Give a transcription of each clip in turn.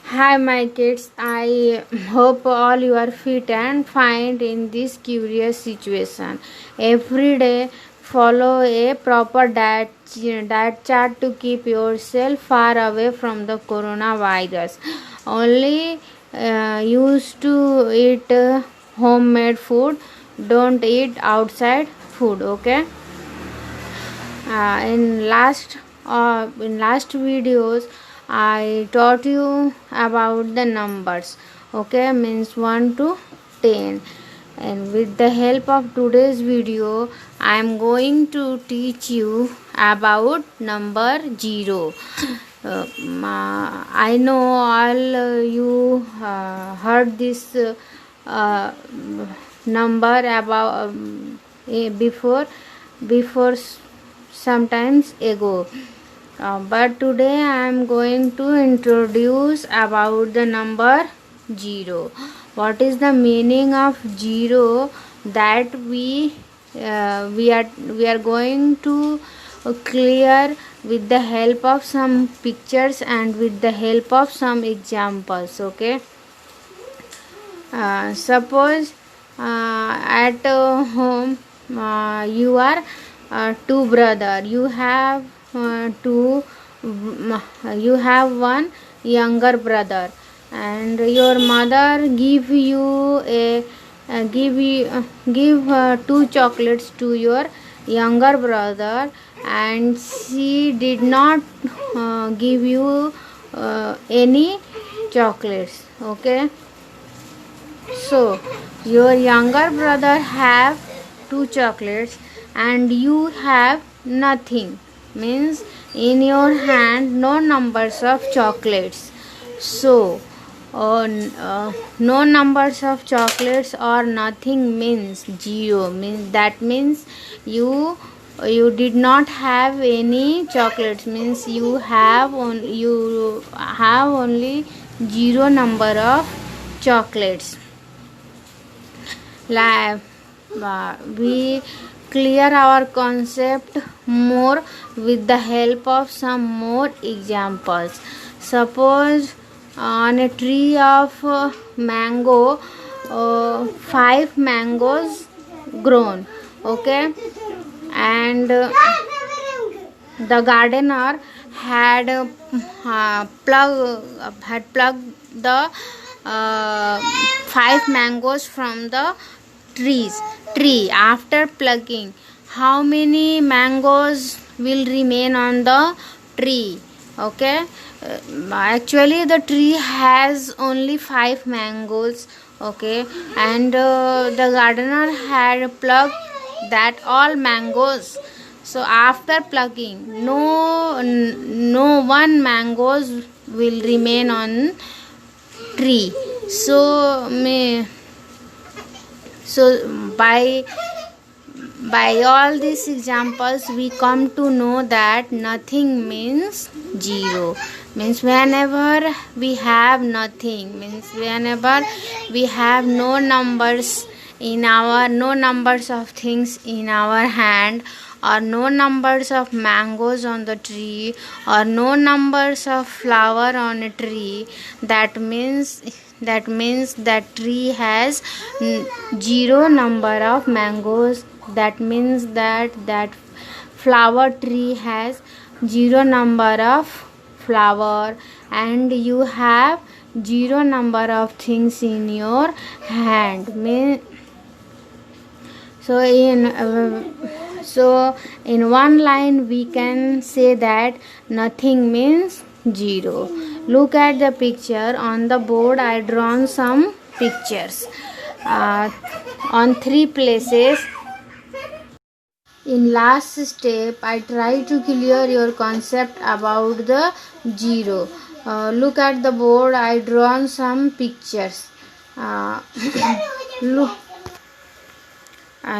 Hi, my kids. I hope all you are fit and fine in this curious situation. Every day, follow a proper diet chart to keep yourself far away from the coronavirus. Only used to eat homemade food. Don't eat outside food. Okay. In last videos I taught you about the numbers. Okay, means 1 to 10, and with the help of today's video I am going to teach you about number 0. I know all you heard this number about before sometimes ago, but today I am going to introduce about the number 0. What is the meaning of 0? That we are going to clear with the help of some pictures and with the help of some examples. Okay. Suppose at home you are two brother. You have one younger brother, and your mother give two chocolates to your younger brother, and she did not give you any chocolates. Okay. So your younger brother have two chocolates and you have nothing, means in your hand no numbers of chocolates. So no numbers of chocolates or nothing means 0, means that means you did not have any chocolates, means you have only 0 number of chocolates. We clear our concept more with the help of some more examples. Suppose on a tree of mango, 5 mangoes grown. Okay, and the gardener had plugged the 5 mangoes from the tree. After plucking, how many mangoes will remain on the tree? Okay. Actually the tree has only 5 mangoes. Okay, and the gardener had plucked that all mangoes. So after plucking, no one mangoes will remain on tree. So by all these examples we come to know that nothing means 0, means whenever we have nothing, means whenever we have no numbers of things in our hand, or no numbers of mangoes on the tree, or no numbers of flower on a tree, that means that tree has 0 number of mangoes. That means that flower tree has 0 number of flower, and you have 0 number of things in your hand. So in one line we can say that nothing means 0. Look at the picture on the board. I drawn some pictures on 3 places. In last step I try to clear your concept about the 0. Look at the board. I drawn some pictures.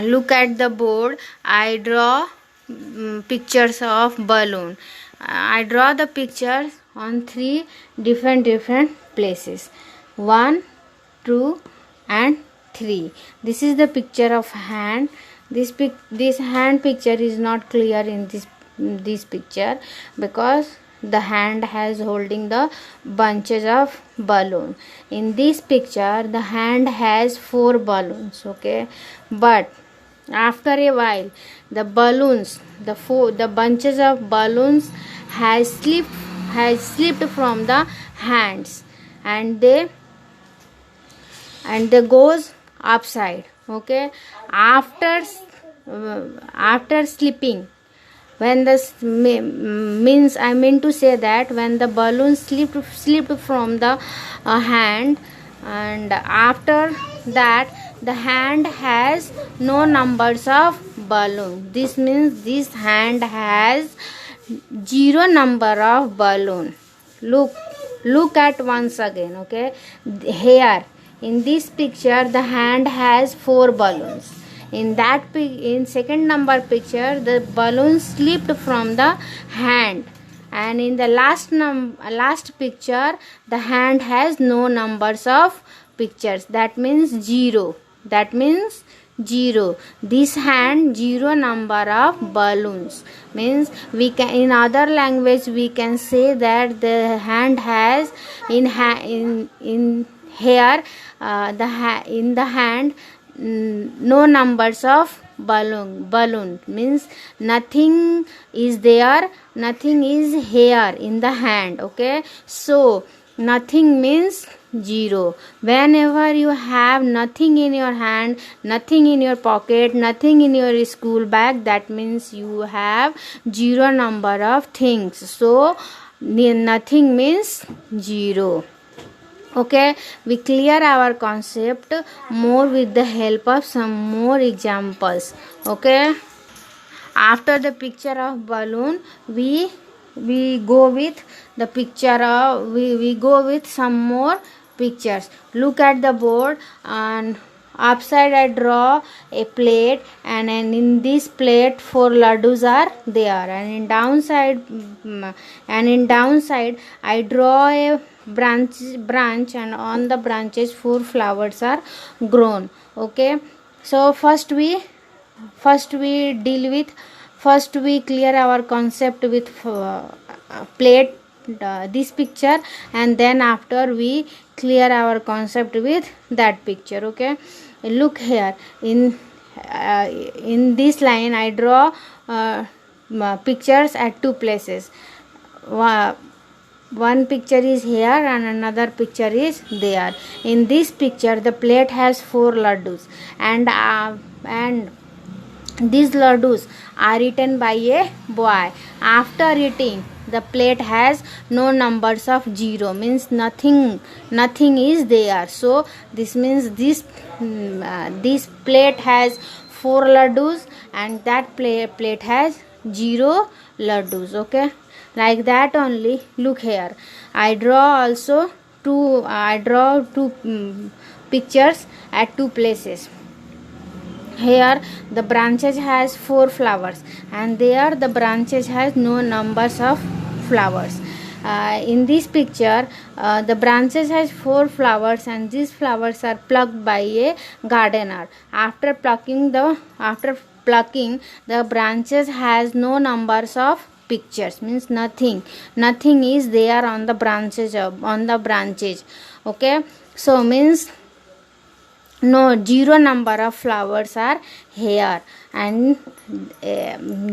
Look at the board. I draw pictures of balloon. I draw the pictures on 3 different places. 1, 2 and 3. This is the picture of hand. This hand picture is not clear in this picture because the hand has holding the bunches of balloon. In this picture the hand has 4 balloons, okay, but after a while the balloons, the bunches of balloons has slipped from the hands, and they goes upside, okay. After slipping, when means I mean to say that when the balloon slipped from the hand, and after that the hand has no numbers of balloon. This means this hand has 0 number of balloon. Look at once again, okay. Here in this picture the hand has 4 balloons. In second number picture the balloon slipped from the hand, and in the last picture the hand has no numbers of pictures. That means 0. This hand 0 number of balloons. Means we can, in other language we can say that the hand has in here in the hand no numbers of balloon means nothing is there, nothing is here in the hand, okay. So nothing means 0. Whenever you have nothing in your hand, nothing in your pocket, nothing in your school bag, that means you have 0 number of things. So nothing means 0. Okay, we clear our concept more with the help of some more examples, okay. After the picture of balloon we go with the picture of we go with some more pictures. Look at the board, and upside I draw a plate, and in this plate 4 laddus are there, and in downside I draw a branch, and on the branches 4 flowers are grown, okay. So first we clear our concept with plate, this picture, and then after we clear our concept with that picture, okay. Look here, in this line I draw pictures at 2 places. One picture is here and another picture is there. In this picture the plate has 4 laddus, and these laddus are eaten by a boy. After eating, the plate has no numbers of 0, means nothing is there. So this means this plate has 4 laddus, and that plate has 0 laddus, okay. Like that only. Look here, I draw two pictures at 2 places. Here the branches has 4 flowers, and there the branches has no numbers of flowers. In this picture the branches has 4 flowers, and these flowers are plucked by a gardener. After plucking the branches has no numbers of pictures, means nothing is there on the branches, okay. So means no 0 number of flowers are here, and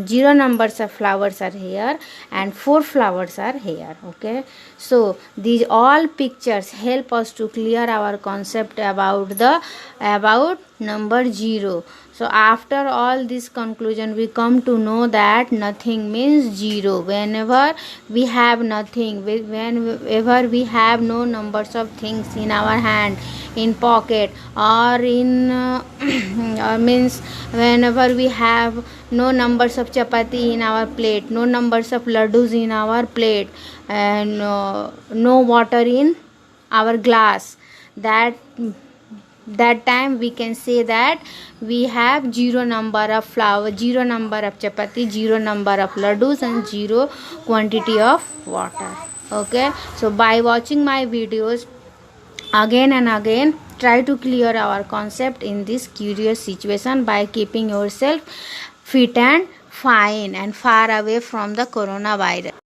0 numbers of flowers are here, and 4 flowers are here, okay. So these all pictures help us to clear our concept about number 0. So after all this conclusion we come to know that nothing means 0. Whenever we have nothing, whenever we have no numbers of things in our hand, in pocket, or in means whenever we have no numbers of chapati in our plate, no numbers of laddus in our plate, and no water in our glass, that time we can say that we have 0 number of flour, 0 number of chapati, 0 number of laddus, and 0 quantity of water, okay. So by watching my videos again and again, try to clear our concept in this curious situation by keeping yourself fit and fine and far away from the coronavirus.